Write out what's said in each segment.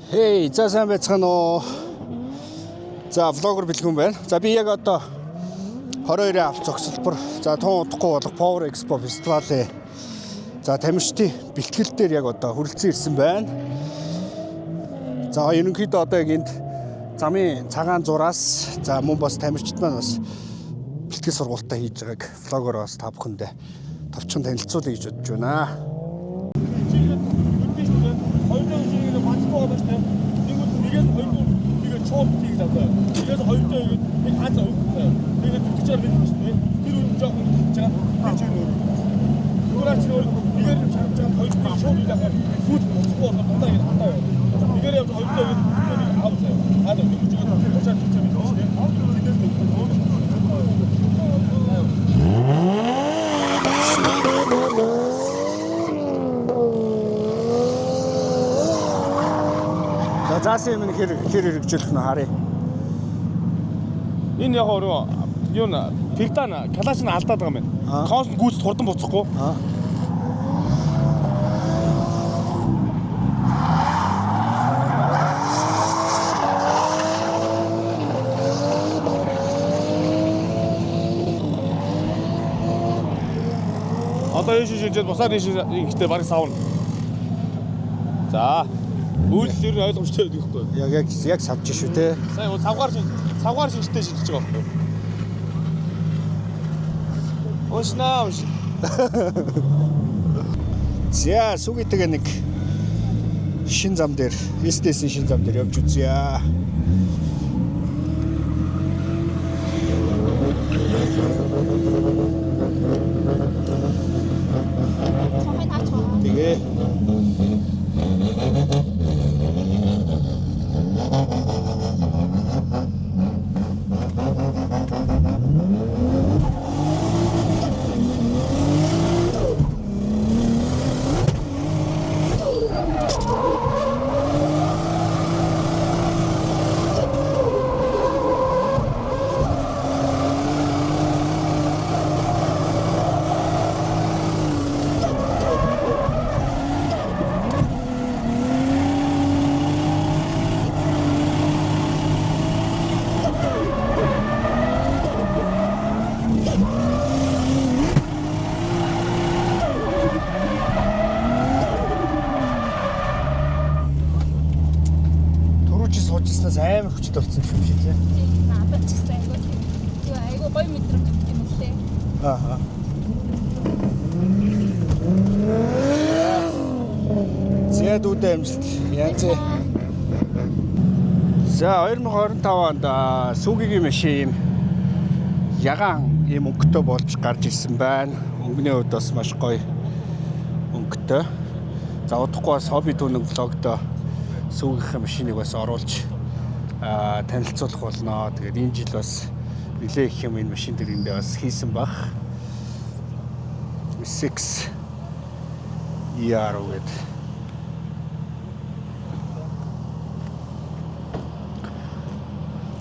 Хей, за сайн байцгаана уу. За влогер бэлгүн байна. За би яг одоо 22-ын авч зогсолбор. За тун удахгүй болох Power Expo фестивалийн за тамирчдын бэлтгэл дээр яг одоо хүрэлцэн ирсэн байна. За ерөнхийдөө одоо яг энд замын цагаан зураас за мөн бас тамирчид маань бас бэлтгэл сургалтаа хийж байгааг влогоор бас та бүхэндээ товчхон танилцуулъя гэж бодож байна. Чоот тийг задаа. Тэгээс хоёрдоо нэг хазаа өгсөн. Тэгээд зүтгэжээр нэг юм шүү дээ. Тэр үн жоохон татж байгаа. Тэр чинь өөр. Юураач өөр нэгээр чамж хоёрдоо шууд идэх. Хүүт боцгоо дандаа ингэ хандаа байна. Нэгээр явж хоёрдоо нэг авцаа. Хазаа нэг ч байгаа. Очоод хийж байгаа юм шүү дээ. Тэдээс нэг. Заасан юм хэр хэрэгжүүлэх нь харъя. Энэ яг юу н пигдан калаш нь алдаад байгаа юм байна. Конс гүйцэд хурдан буцахгүй. Одоо энэ шинжлээд бусаар энэ ихтэй барыг савна. За Үйлс ер нь ойлгомжтой байдаг байхгүй. Яг савж шүү те. Сайн цавгаар шинжтэй шилжиж байгаа байхгүй. Ошнаа. За сүгийтэйг нэг шин зам дээр, эстэйсэн шин зам дээр явж үзье. Тэгээ амар хүчтэй болсон юм шиг лээ. Тийм, надад ч гэсэн айгүй. Тийм, айгүй гоё мэдрэмж өгч юм лээ. Аа. Зэд үдэ амжилт. Янз. За 2025 онд сүгигийн машин ягаан юм өнгөтэй болж гарч ирсэн байна. Өнгөний хувьд бас маш гоё өнгөтэй. За удахгүй бас хобби түүнэг влогдоо сүгийнхээ машиныг бас оруулж танилцуулах болно. Тэгээд энэ жил бас нэлээ их юм энэ машин дээрээ бас хийсэн баг. 6 ER гэдэг.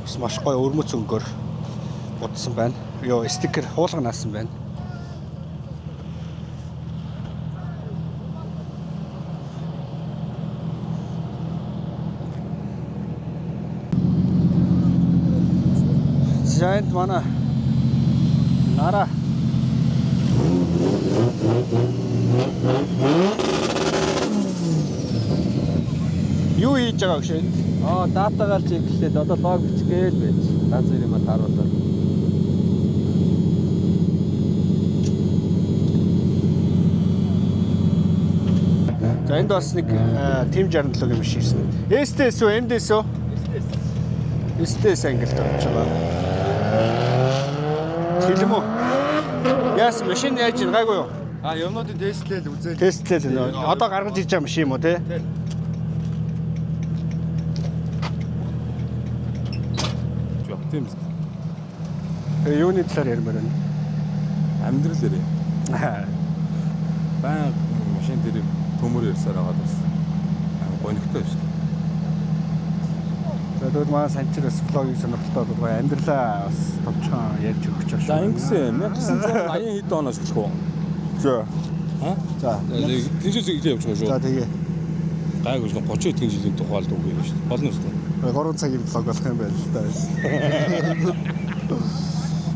Бас маш гоё өрмөц өнгөөр будсан байна. Йоо стикер хуулга наасан байна. Giant mana Nara юу хийж байгаа гэж датагаар чиглэлээд одоо лог бичгээл байж лазер юм харуулаад. За энд бас нэг тим 67-гийн машин ирсэн. STS үү, MDS үү? STS ангилт орж байгаа. Хэлэм үү? Яс машин яаж ин гайгүй юу? Юмнуудыг тестлээл үзээл. Тестлээл нөө. Одоо гаргаж ирж байгаа машин юм уу те? Тийм. Юуны талаар ярмаар байна? Амьдрал ярэ. Баян машин дээр төмөр ярьсаар байгаа бас. Гонигтой шүү. За тэгвэл манай санчир бас влогийг сонирхолтой бол амьдралаа бас товчхон ярьж өгч байгаа шүү. За ингэсэн 1980 хэд оноос эхлэх үү? За. За. Тийшээс эхлэе явж байгаа шүү. За тэгээ. гайгүй шүү 30 эдгээр жилийн тухайлд үг юм шүү дээ. Болно шүү дээ. 3 цагийн влог болох юм байна л да.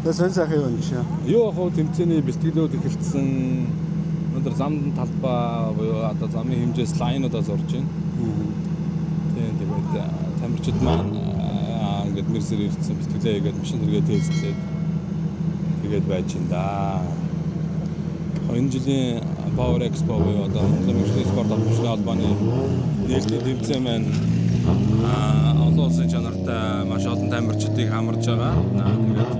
Тэс хэн сайхан юм шиг. Юу яг хөө тэмцээний бэлтгэлүүд эхэлсэн. Өнөөдөр зам талбай буюу одоо замын хэмжээс лайнуудаа зорж байна. Тийм тэгээд тамирчид маань ингээд мэрсэр ирсэн бэлтгэлээ хийгээд машин зэрэгээ тестлээд тэгээд байж байна да. Энэ жилийн Power Expo буюу одоо Монголын мэргэжлийн спорт албаны холбооны нийлдэв тэмцээн маань олон улсын чанартай маш олон тамирчдыг хамарж байгаа. Тэгээд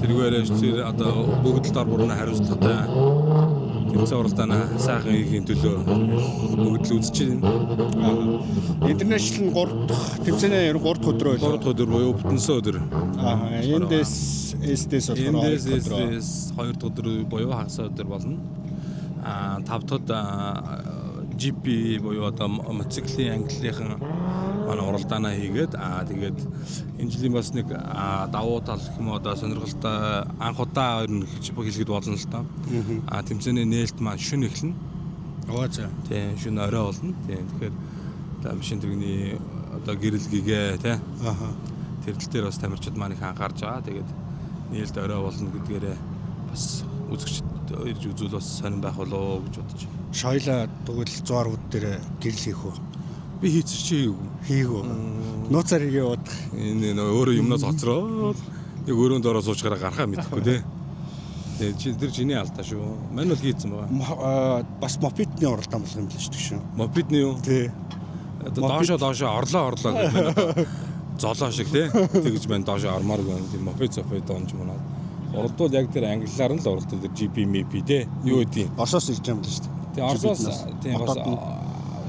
тэргээрээ тэр одоо бүгд л дор бүрнэ хариуцлагатай тэмцээн уралдаанаа сайхан хийхийн төлөө бүгд л үзэж байна. Интернэшнл 3 дахь тэмцээнээ 3 дахь өдрөө байлаа. 3 дахь өдөр буюу бүтэнсэн өдөр. Эндээс болохоор 2 дахь өдөр буюу хагас өдөр болно. 5 дахьд GP буюу одоо мотоциклийн ангиллийнхан манай уралдаанаа хийгээд тэгээд энэ жилийн бас нэг давуу тал гэх юм одоо сонирхолтой анх удаа хэлэхэд болно л доо. Тэмцээний нээлт маань шөнө эхэлнэ. За. Тийм шөнө орой болно. Тийм тэгэхээр машин тэрэгний одоо гэрэл гэгээ тий. Тэрдэл дээр бас тамирчид маань их анхаарж байгаа. Тэгээд нээлт орой болно гэдгээрээ бас үзэгчд ирж үзүүл бас сонирн байх болоо гэж бодож байна. Шойлоо тэгвэл 100 үүд дээр гэрэл хийх үү? Би хийчих Хийгүү. Нууцаар хийгээ удах. Энэ өөрөө юмнаас хоцроо. Яг өрөөнд ороо суучгараа гарахаа мэдэхгүй тий. Тэгээ тэр чиний алдаа шүү. Мань бол хийцэн байгаа. Бас мопедны уралдаан болох юм л шүү дээ. Мопедны юу? Тий. Доошоо орлоо гэх юм одоо золоо шиг тий. Тэгж байна доошоо ормоор гэн тийм мопед онж манаа. Уралдуул яг тэр англиар нь л уралдаа тэр GP MP тий. Юу гэдэг юм? Оросоос ирж байгаа юм л шүү дээ. Тэгээ Оросоос тийм бас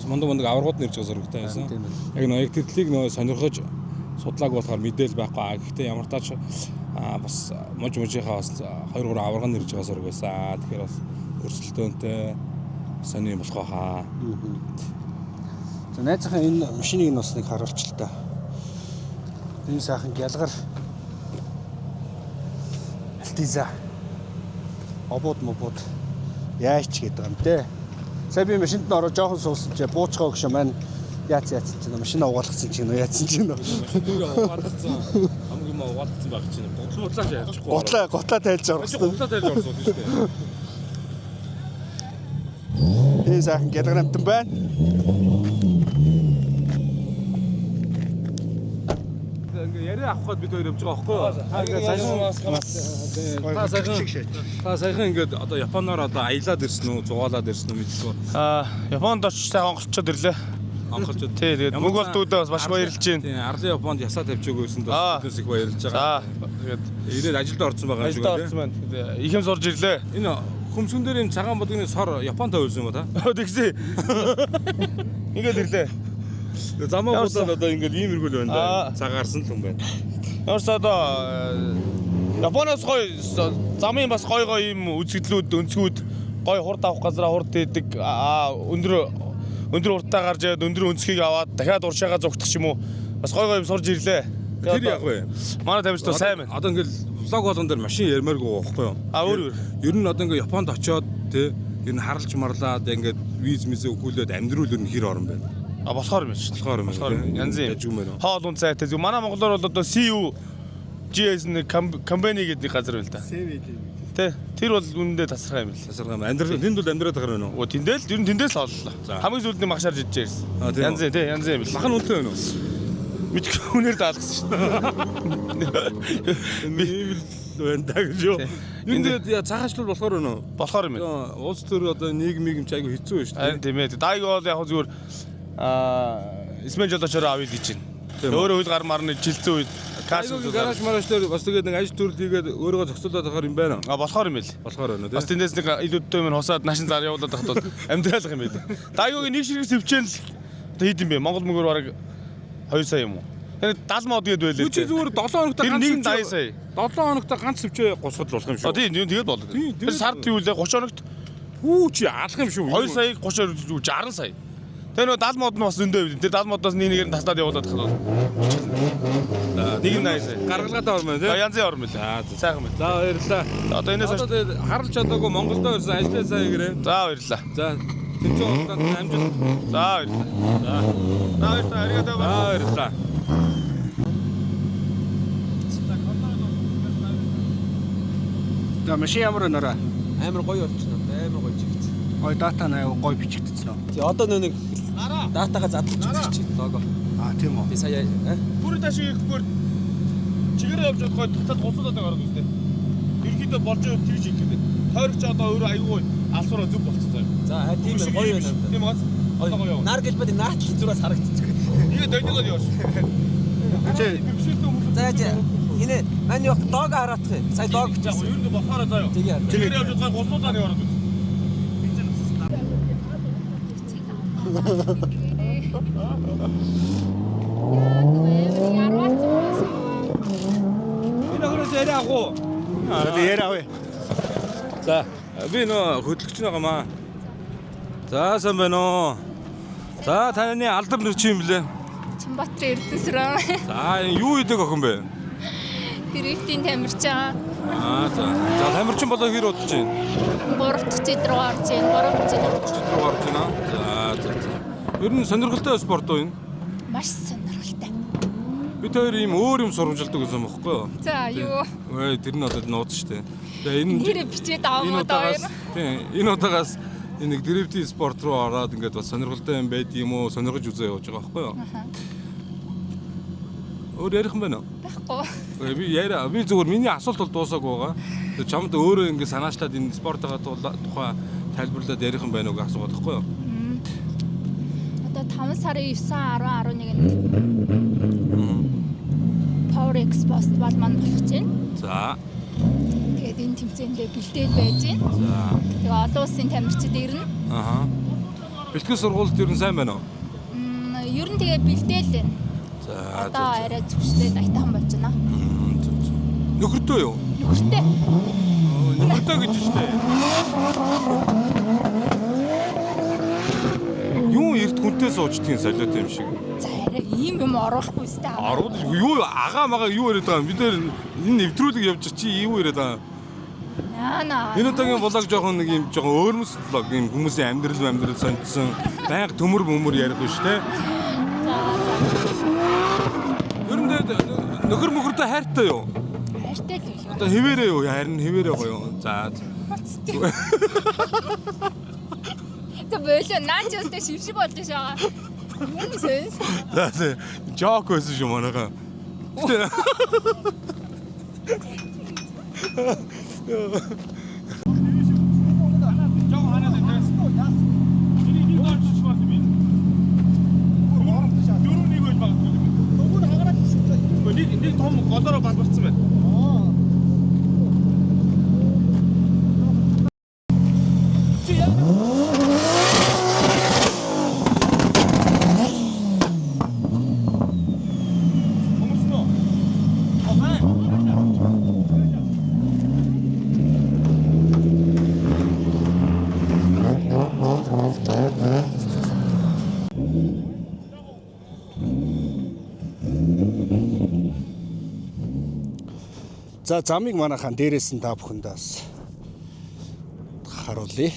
мундаг аваргууд нэрж байгаа зурагтай байсан. Яг нэг тэрлийг сонирхож судлааг болохоор мэдээл байхгүй. Гэхдээ ямар тач бас можийнхаа бас 2-3 аварга нэрж байгаа зураг байсан. Тэгэхээр бас өрсөлдөөнтэй сони болох хаа. За найзахаа энэ машиныг нь бас нэг харуулж л та. Энэ сайхан гялгар Альтиза обод яач гэдэг юм те. Сая би машинд нь ороо жоохон суусан чи буучгаа өгш маань яац чинь машина угаалгасан чинь яатсан чинь Угаалгацсан. Хамгийн муу угаалгацсан байх чинь. Гутлаач ярьчихгүй. Гутлаа тайлж орсон. Гутлаа тайлж орсон тийм шүү дээ. Энэ сайхан гялгарамтан байна. Ингээ яриа авах гээд бид хоёр явж байгаа байхгүй юу? Та саяхан ингээд одоо Японоор одоо аялаад ирсэн үү, зугаалаад ирсэн үү мэдгүй. Японд очиж сайхан онцолчод ирлээ. Онцолчод. Тий, тэгээд мөнгө олдуудаа бас маш баярлж байна. Тийм, Арлын Японд ясаа тавьж өгөөсөнд бас их баярлж байгаа. Тэгээд ирээд ажилд орсон байгаа юм шиг ажилд орсон байна. Ихэм сурж ирлээ. Энэ хөмсгөн дээр энэ цагаан бодгоны сор Японд тавьсан юм ба та? Тэгсээ. Ингээд ирлээ. Замаа бодоод одоо ингээд ийм эргүүл байна да. Цагаарсан л юм байна. Ямарс одоо Японоос гоё замын бас гоё юм үзэгдлүүд, өнцгүүд гоё хурд авах газараа хурд хийдэг. Өндөр уртаа гарч яад өндөр өнцгийг аваад дахиад уршаага зогтох ч юм уу. Бас гоё юм сурж ирлээ. Тэр яг вэ? Манай тамирчид сайн байна. Одоо ингээд влог болгон дээр машин ярмааргүй байхгүй юу? Өөр. Ер нь одоо ингээд Японд очиод тий ер нь харалж марлаад ингээд виз мизээ өгүүлээд амьдрал ер нь хэр орон байна. Болохоор юм шүү. Болохоор юм. Янз юм. Хоол унд цайтай. Манай монголоор бол одоо CU GS нэг компани гэдэг нэг газар байл та. Тэ. Тэр бол үнэндээ тасархай юм л. Тасархай юм. Тэнд бол амьдраад байгаа юм уу? Тэндэл ер нь тэндээс л оллоо. Хамгийн сүүлд нэг махшаар жиж ирсэн. Янз тий янз юм л. Мах нь үнэтэй байна уу? Мэдгүй үнээр даалгасан шүү. Би байна даа гэж юу. Энд цагаачлал болохоор байна уу? Болохоор юм. Улс төр одоо нийгмийн ч айгу хэцүү шүү дээ. Харин тийм ээ. Дайг бол яг зүгээр Исмэл жолоочоор авъя гэж байна. Өөрөө хөл гар марны жилцэн үед гараж мараш дээр бас тэгээд нэг ажил төрөл хийгээд өөрийгөө зохицуулаад байгаа юм байна. Болохоор юм байл. Болохоор байна тийм. Бас тэндээс нэг илүүдтэй минь хосаад наашинлаар явуулаад тахт бол амьдралах юм байл. Дайгуугийн нэг ширхэг сэвчээн л хийд юм бэ. Монгол мөнгөөр бараг 2 сая юм уу? Тэгээд 70 мод гээд байлээ. Чи зүгээр 7 хоногт ганц 80 сая. 7 хоногт ганц сэвчээ гусгад болох юм шүү. Тийм тэгээд болоо. Тэр сард юу лээ 30 хоногт Хүү чи алах юм шүү. 2 сая 60 сая. Тэр нөө 70 мод нь бас зөндөө байв. Тэр 70 модоос нэгээр нь таслаад явуулаад тахад бол. Нэг нь 80 сая. Гаргалгаатай ормоо тийм. Янзын орм билээ. Сайхан байна. За баярлалаа. Одоо энэс харалж чадаагүй Монголдо ирсэн ажлаа сайн гэрээ. За баярлалаа. За Тэнцэн уралдаанд амжилт. За баярлалаа. Аригадаа баярлалаа. За машин ямар өнөрөө? Амар гоё болчихно. Амар гоё чигт. Гой дата наа гой бичигдсэн үү? Тий одоо нэг датагаа задлж үзчих чинь лого. Аа тийм үү. Тий сая Бүрийн таашиг ихэхээр чигээрээ явж байгаа татад гусуудаад байгаа юм үстэй. Ерөнхийдөө болж байгаа тэгж их гэдэг. Тойрогч одоо өөрөө аюул алсураа зүг болчихсон заяа. за тийм гоё байна. Тийм гац. Одоо гоё яваа. Нар гэж бод наатл зураас харагдчих. Тэгээ дойдгоод яваш. Чи За хинэ мань яг лого хараадах юм. Сая лого яг бичсэн. ер нь бохороо заяа. Тэгээ. Чигээрээ явж байгаа гусуудаад яваад үз. Энэ хөрөөс яриагуу. одоо яриа. За би нөө хөдөлгч байгаамаа. За сайн байна уу? За таны алдар нэр чи юм блэ? Чимбатрын Эрдэнэсрөө. За юу идэг охин бэ? Дрифтийн тамирчаа. За тамирчин болоо хэр удаж байна? 3 жил рүү орж байна. 3 жил. Руу орж байна. За. Ер нь сонирхолтой спорт уу энэ? Маш сонирхолтой. Бид хоёр ийм өөр юм сурамжилдаг гэсэн юм баггүй юу? За юу? Ой тэр нь одоо нууц штэ. Тэгээ энэ Нэрээ бичээд аваад хоёр. тийм энэ удаагаас энэ нэг дрифтийн спорт руу ороод ингээд бас сонирхолтой юм байд юм уу? Сонирхож үзээ явж байгаа байхгүй юу? Өөр ярих юм байна уу? Байхгүй. Би яриа би зүгээр миний асуулт бол дуусаагүй байгаа. Тэгээ чамд өөрөө ингэ санаачлаад энэ спортоо тухай тайлбарлаад ярих юм байна уу гэж асуугаад байхгүй юу? Одоо 5 сарын 9, 10, 11-нд Power Expo фестивал маань болох чинь. За. Тэгээд энэ тэмцээндээ бэлдээд байж байна. За. Тэгээ олон улсын тамирчид ирнэ. Аха. Бэлтгэл сургуульд ер нь сайн байна уу? Ер нь тэгээ бэлдээл байна. За. Одоо арай зүгштэй айтайхан болж байна. Нөхөртөө юу? Нөхөртэй. Нөхөртөө гэж штэ. Юу эрт хүнтэй суучдгийн солиот юм шиг. За арай ийм юм оруулахгүй сте. Арууд юу агаа магаа юу яриад байгаа юм? Бид энэ нэвтрүүлэг явж чи юу яриад байгаа юм? Яана. Энэ удаагийн влог жоохон нэг юм жоохон өөрмөс влог юм хүмүүсийн амьдрал сонирхсан байнга төмөр бөмөр ярихгүй шүү дээ. Ер нь нөхөр мөхөртэй хайртай юу? Хайртай л юу? Одоо хэвээрээ юу? Харин хэвээрээ гоё юу? За. Тэ болоо наач өстэй шившиг болж байгаа. Юм sense. За. Жок байсан шүү манайхаа. Жоо ханаад байна. Миний нэг доош чимээ юм. Дөрөв нэг байж байгаа. Дөрөв хагараад ирсэн. Нэг том голоороо балбарцсан байна. За замыг манайхан дээрээс нь та бүхэндээ харуулъя.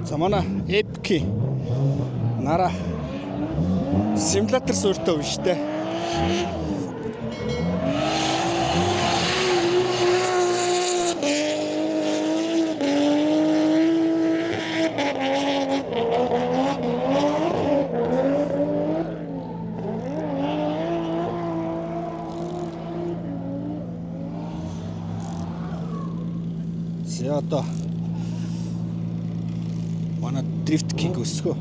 За манай Epic нара симулятор суурьтай байна шүү дээ. За одоо манай дрифт кинг өсгөө.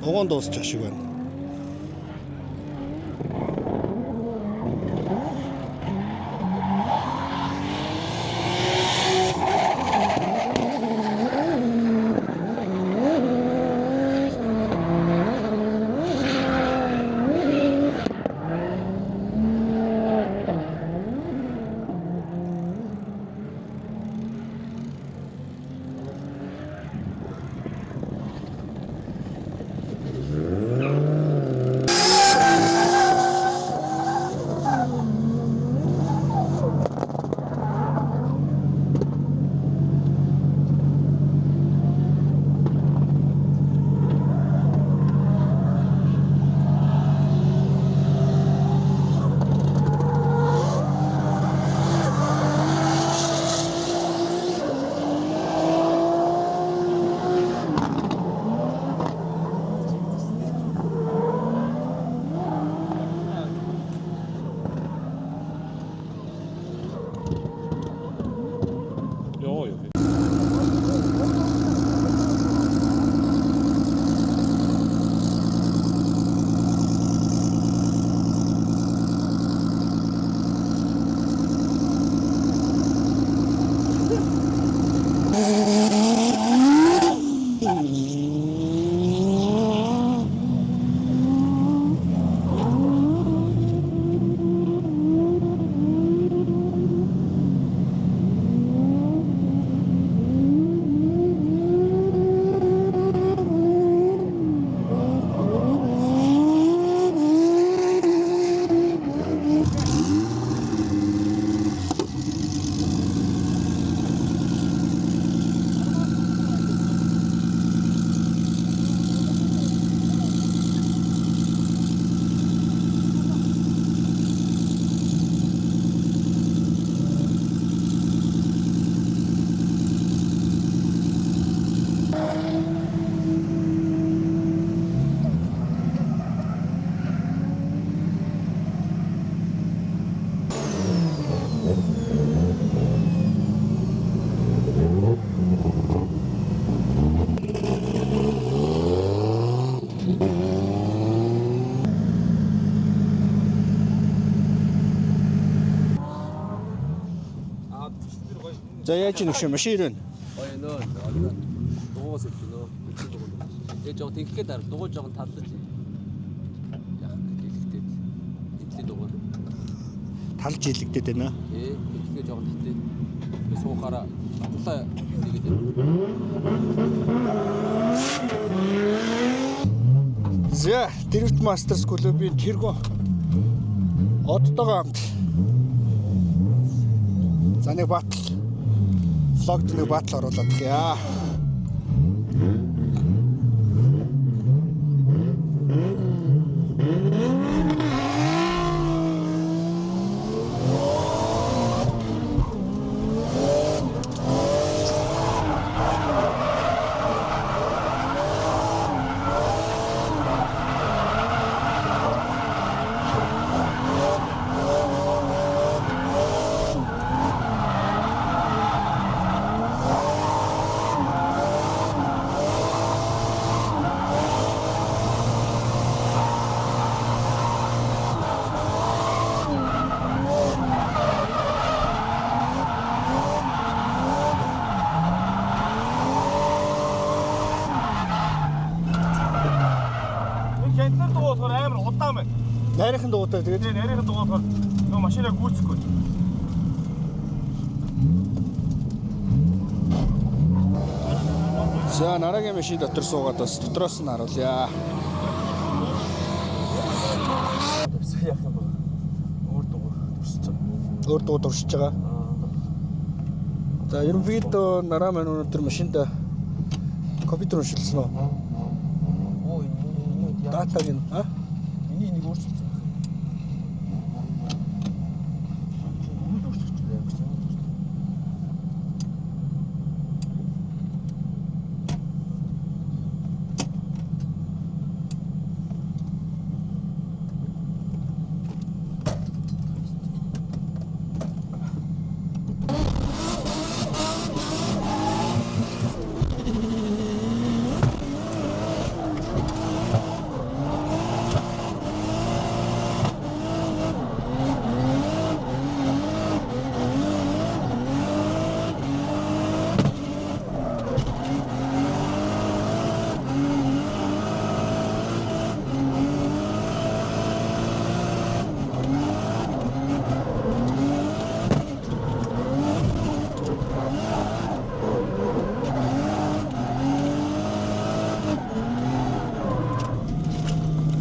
Догоон дуусчих шиг байна. За яаж нэг шиг машин ирэн. Нөө дугуйс ирж нөө. Тэгээ жоо тэнхгээд ар дугуй жоохон талдаж. Яг дэлгэтэй. Эдлийн дугуй. Талж илэгдээд байна. Тэнхгээ жоохон татъя. Тэгээ суухаараа батлаа тэгээд. За, Drift Masters клубын тэргүүн одтойгоо хамт. За нэг батл. Влогд нэг батл оруулаад гэх. Кентер дуусахаар амар удаан байна. Найрынхан дуутай тэгээд Нарийн дуусахаар нөө машинаа гүйцэхгүй. за нарагийн машин дотор суугаад бас дотроос нь харуулъя. Яах юм бэ? Өөр дугуй төрсөж байгаа. Өөр дуу туршиж байгаа. За ерөнхийдөө нараа маань өнөөдөр машинда компьютер уншилсан уу? Оо энэ Датаг нь миний нэг өөрчлөлт.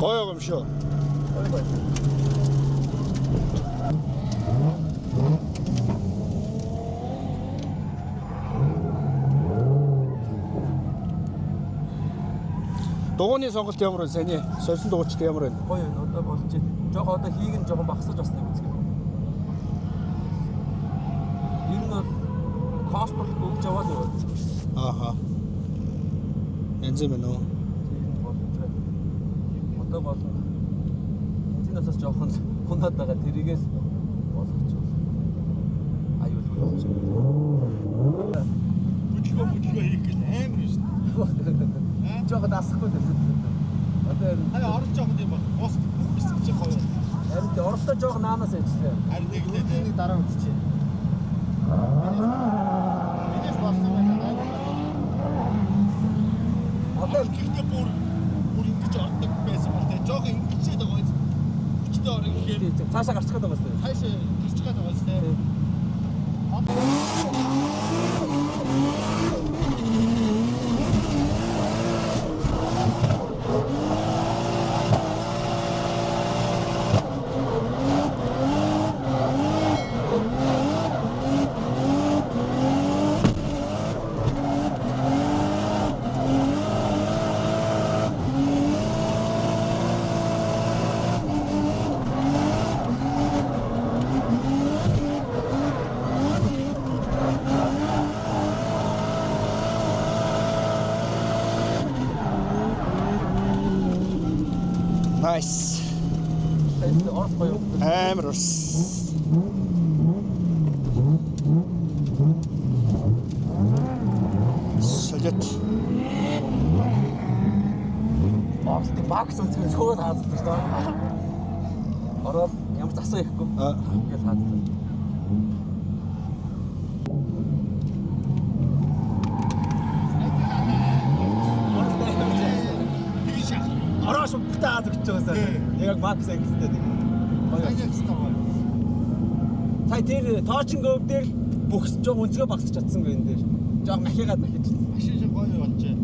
гоё юм шүү. Дугууны сонголт ямар вэ? Саний сольсон дугуйчд ямар вэ? Гоё одоо болж байна. Жохоо одоо хийг нь жоохон багсаж бас нэг үзэх. Ер нь бол кост бол өгж аваад яваад. Ааха. Янз юм нөө. Одоо бол бензинээс жоохон хунаад байгаа тэрийгээс болгоч. Аюул болж байна. Бүтлгөө хийх гэж амар юм шүү. Жоохон дасахгүй дээ. Одоо Хаяа орж жоохон юм байна. Бос бисэг чи гоё. харин тэ оролдоо жоохон наанаас ажиллаа. Харин нэг Дараа үзчихье. Минийс болсон байна. Одоо Гэхдээ бүр ингэж ордог байсан бол тэ жоохон ингэчээд байгаа юм. Хүчтэй орох гэхээр цаашаа гарчих гээд байгаа юм. цаашаа гэрч гээд байгаа шүү дээ. Nice. Орос гоё. Амар ус. Солид. Оросдын багс үнцгэн цогод хааздаг шүү дээ. Ороод ямар засаа ихгүй. Ингээл хааздаг. шууд бүтэн Аз өгч байгаасаа. Яг Макс ангистай нэг. Сая тэр тоочин гов дээр бүх жоо үнцгээ багсаж чадсангүй энэ дээр. Жоо махигаад махиж. Машин шиг гоё болжээ.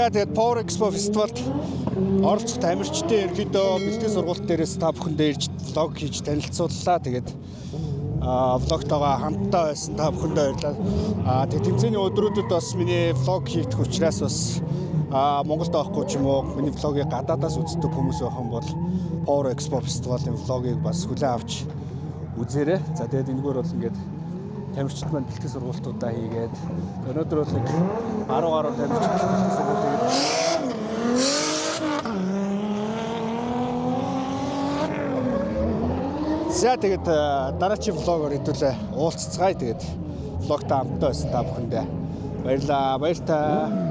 За тэгээд Power Expo фестивалд оролцох тамирчдын ерөнхийдөө бэлтгэл сургалт дээрээс та бүхэндээ ирж влог хийж танилцууллаа. Тэгээд влогтойгоо хамтдаа байсан та бүхэндээ баярлалаа. Тэгээд тэмцээний өдрүүдэд бас миний влог хийх учраас бас Монголд байхгүй ч юм уу миний влогийг гадаадаас үздэг хүмүүс байх юм бол Power Expo фестивалийн влогийг бас хүлээн авч үзээрэй. За тэгээд энэгээр бол ингээд тамирчид маань бэлтгэл сургалтуудаа хийгээд өнөөдөр бол 10 гаруй тамирчид бэлтгэл сургалт хийгээд за тэгээд дараагийн влогоор хэдүүлээ уулзцгаая. Тэгээд влогтой хамтдаа байсан та бүхэндээ баярлалаа. Баяр та.